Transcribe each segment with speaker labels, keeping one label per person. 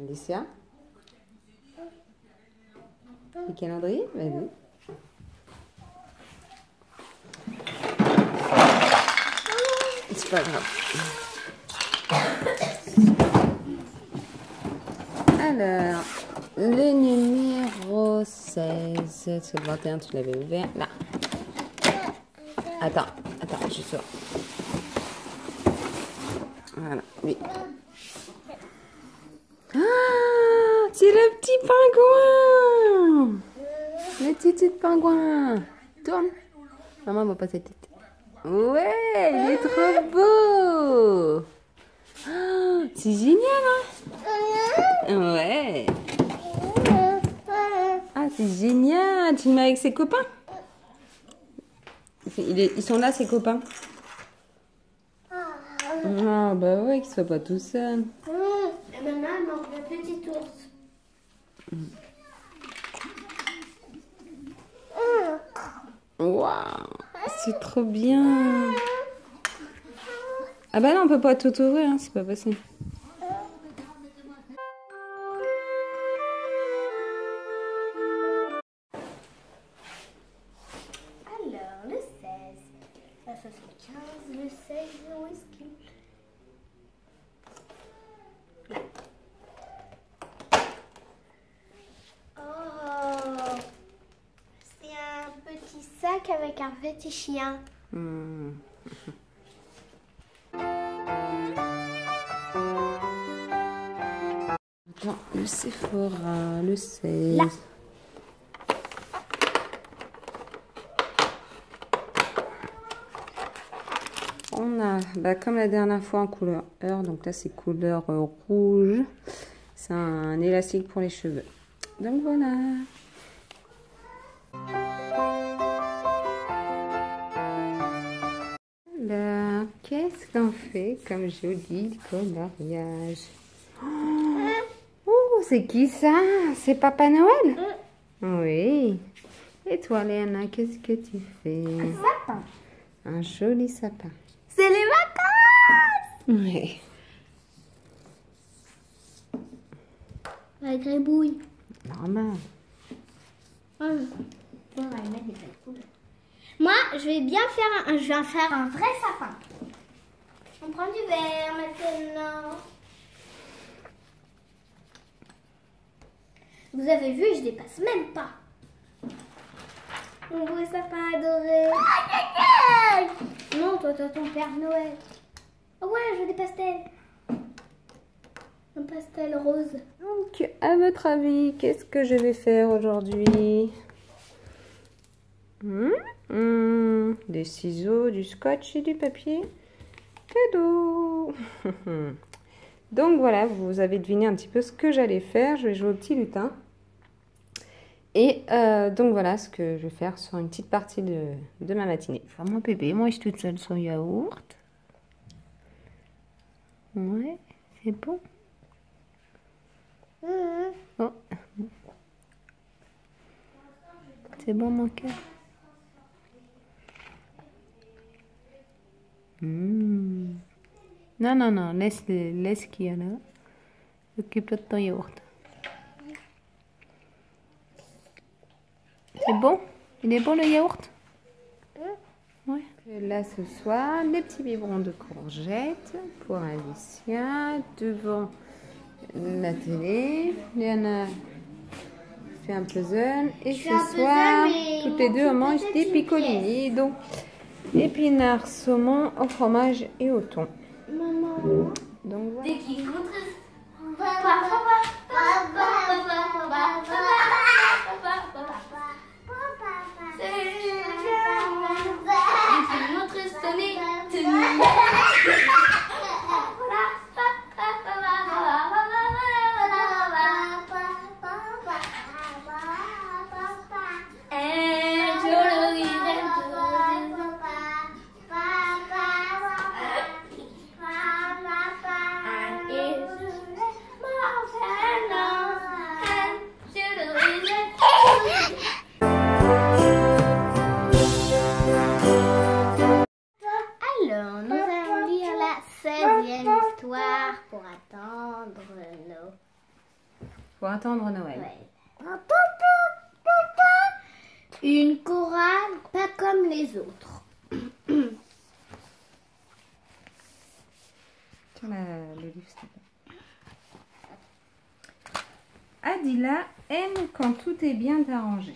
Speaker 1: Alicia? Le calendrier? Vas-y. C'est pas grave. Alors, le numéro 16. C'est le 21, tu l'avais ouvert. Là. Attends, je sors. Voilà, oui. Ah, c'est le petit pingouin! Le petit pingouin! Tourne! Maman voit pas sa tête. Ouais, il est trop beau! Ah, c'est génial, hein? Ouais! Ah, c'est génial! Tu le mets avec ses copains? Ils sont là, ses copains? Ah, bah ouais, qu'il soit pas tout seul.
Speaker 2: Et maman, elle mange le petit ours.
Speaker 1: Waouh, c'est trop bien. Ah bah non, on peut pas tout ouvrir, hein, c'est pas possible.
Speaker 2: Alors, le 16. Là, ça c'est 15. Le 16, où est-ce qu'il... Là. Oh, c'est un petit sac avec un petit chien.
Speaker 1: Attends, le Sephora, le 16.
Speaker 2: Là.
Speaker 1: On a, bah, comme la dernière fois en couleur heure, donc là c'est couleur rouge. C'est un élastique pour les cheveux. Donc voilà. Alors, qu'est-ce qu'on fait comme joli coloriage? Oh, c'est qui ça? C'est Papa Noël? Oui. Et toi, Léana, qu'est-ce que tu fais?
Speaker 2: Un sapin.
Speaker 1: Un joli sapin.
Speaker 2: C'est les vacances!
Speaker 1: Oui.
Speaker 2: La grébouille.
Speaker 1: Normal.
Speaker 2: On va mettre des belles couleurs. Moi, je vais faire un vrai sapin. On prend du vert maintenant. Vous avez vu, je dépasse même pas. Mon beau sapin adoré. Non, toi, t'as ton Père Noël. Oh ouais, je veux des pastels. Un pastel rose.
Speaker 1: Donc, à votre avis, qu'est-ce que je vais faire aujourd'hui? Des ciseaux, du scotch et du papier. Cadeau. Donc voilà, vous avez deviné un petit peu ce que j'allais faire. Je vais jouer au petit lutin. Et donc voilà ce que je vais faire sur une petite partie de ma matinée. Enfin, mon bébé mange toute seule son yaourt. Ouais, c'est bon. Oh. C'est bon mon cœur. Non, non, non, laisse qu'il y a là. Occupe-toi de ton yaourt. C'est bon? Il est bon le yaourt? Oui. Là ce soir, les petits biberons de courgettes pour Alicia devant la télé. Léana fait un puzzle et ce soir, toutes les deux on mange des piccolini. Donc épinards, saumon au fromage et au thon.
Speaker 2: Maman.
Speaker 1: Donc voilà.
Speaker 2: Dès qu'il rentre.
Speaker 1: Faut attendre Noël.
Speaker 2: Ouais. Une chorale pas comme les autres.
Speaker 1: Tiens le livre, s'il te plaît. Adila aime quand tout est bien arrangé.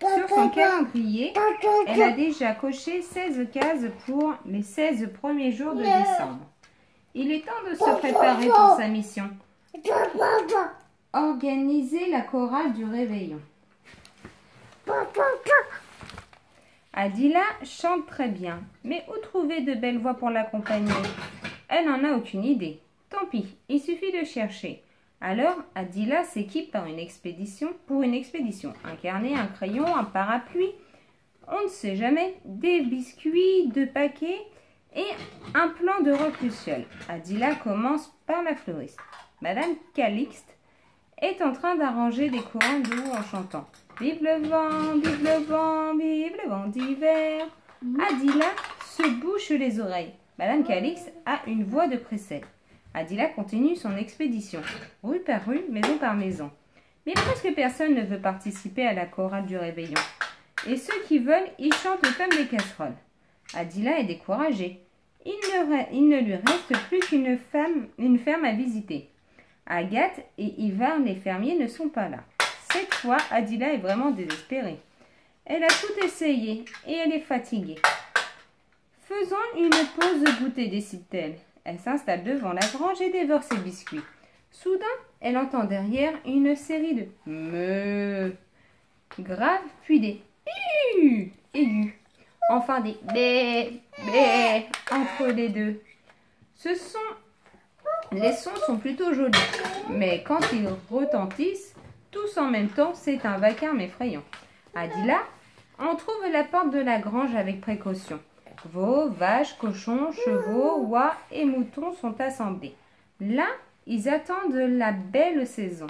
Speaker 1: Sur son calendrier, elle a déjà coché 16 cases pour les 16 premiers jours de décembre. Il est temps de se préparer pour sa mission. Organiser la chorale du réveillon. Adila chante très bien, mais où trouver de belles voix pour l'accompagner? Elle n'en a aucune idée. Tant pis, il suffit de chercher. Alors, Adila s'équipe pour une expédition. Un carnet, un crayon, un parapluie, on ne sait jamais, des biscuits, 2 paquets et un plan de reclusiole. Adila commence par la fleuriste. Madame Calixte est en train d'arranger des courants d'eau en chantant. Vive le vent, vive le vent, vive le vent d'hiver. Adila se bouche les oreilles. Madame Calixte a une voix de précède. Adila continue son expédition, rue par rue, maison par maison. Mais presque personne ne veut participer à la chorale du réveillon. Et ceux qui veulent, ils chantent comme des casseroles. Adila est découragée. Il ne lui reste plus qu'une ferme à visiter. Agathe et Ivar, les fermiers, ne sont pas là. Cette fois, Adila est vraiment désespérée. Elle a tout essayé et elle est fatiguée. Faisons une pause goûter, décide-t-elle. Elle s'installe devant la grange et dévore ses biscuits. Soudain, elle entend derrière une série de meuh graves, puis des hu aigus, enfin des bé bé entre les deux. Les sons sont plutôt jolis, mais quand ils retentissent tous en même temps, c'est un vacarme effrayant. Adila en trouve la porte de la grange avec précaution. Veaux, vaches, cochons, chevaux, oies et moutons sont assemblés. Là, ils attendent la belle saison.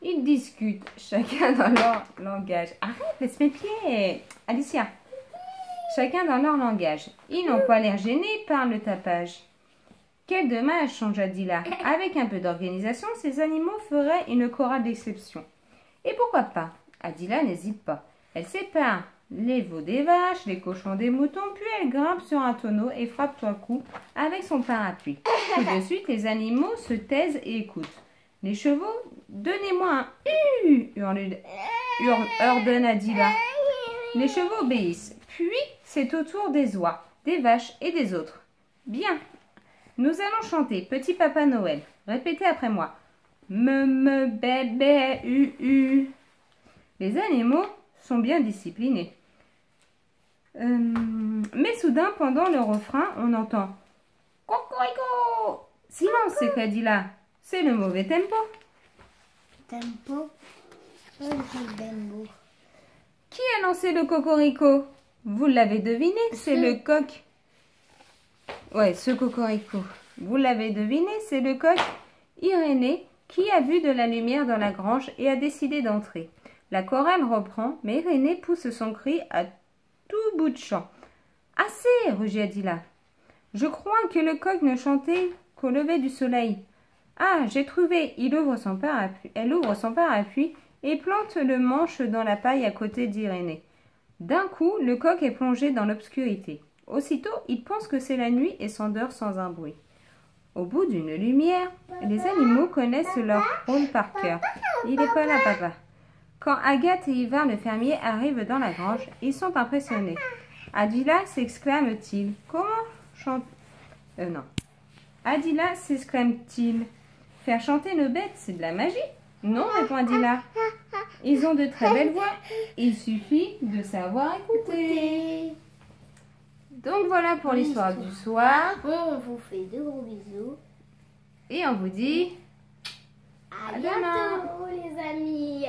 Speaker 1: Ils discutent, chacun dans leur langage. Arrête, laisse mes pieds, Alicia. Chacun dans leur langage. Ils n'ont pas l'air gênés par le tapage. Quel dommage, songe Adila. Avec un peu d'organisation, ces animaux feraient une chorale d'exception. Et pourquoi pas? Adila n'hésite pas. Elle sépare les veaux des vaches, les cochons des moutons, puis elle grimpe sur un tonneau et frappe 3 coups avec son parapluie. Tout de suite, les animaux se taisent et écoutent. Les chevaux, donnez-moi un hu, ordonne Adila. Les chevaux obéissent. Puis, c'est au tour des oies, des vaches et des autres. Bien, nous allons chanter Petit Papa Noël. Répétez après moi. Me, bébé, hu. Les animaux sont bien disciplinés. Mais soudain, pendant le refrain, on entend « Cocorico !»« Silence !» s'écria Adila. « C'est le mauvais tempo. »
Speaker 2: Tempo.
Speaker 1: Qui a lancé le cocorico? Vous l'avez deviné, c'est le coq. Ouais, ce cocorico. Vous l'avez deviné, c'est le coq Irénée qui a vu de la lumière dans la grange et a décidé d'entrer. La chorale reprend, mais Irénée pousse son cri à tout bout de champ. « Assez !» rugit Adila. « Je crois que le coq ne chantait qu'au lever du soleil. »« Ah, j'ai trouvé !» Elle ouvre son parapluie et plante le manche dans la paille à côté d'Irénée. D'un coup, le coq est plongé dans l'obscurité. Aussitôt, il pense que c'est la nuit et s'endort sans un bruit. Au bout d'une lumière, les animaux connaissent leur rôle par cœur. Il n'est pas là, papa. Quand Agathe et Ivar le fermier arrivent dans la grange, ils sont impressionnés. Adila s'exclame-t-il. Comment chante... non. Adila s'exclame-t-il. Faire chanter nos bêtes, c'est de la magie? Non, répond Adila. Ils ont de très belles voix. Il suffit de savoir écouter. Donc voilà pour l'histoire du soir.
Speaker 2: On vous fait de gros bisous.
Speaker 1: Et on vous dit
Speaker 2: à bientôt les amis.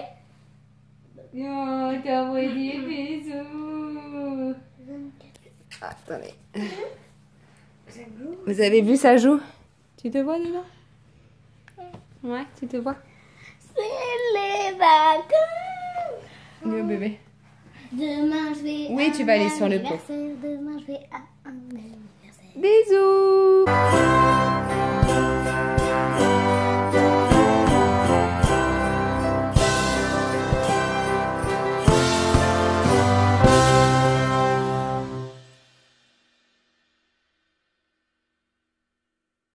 Speaker 1: On t'envoie des bisous. Attendez. Vous avez vu sa joue? Tu te vois dedans? Ouais, tu te vois?
Speaker 2: C'est les vacances.
Speaker 1: Le bébé.
Speaker 2: Demain je vais.
Speaker 1: Oui, tu vas aller sur le pot.
Speaker 2: Demain je vais à un anniversaire.
Speaker 1: Bisous.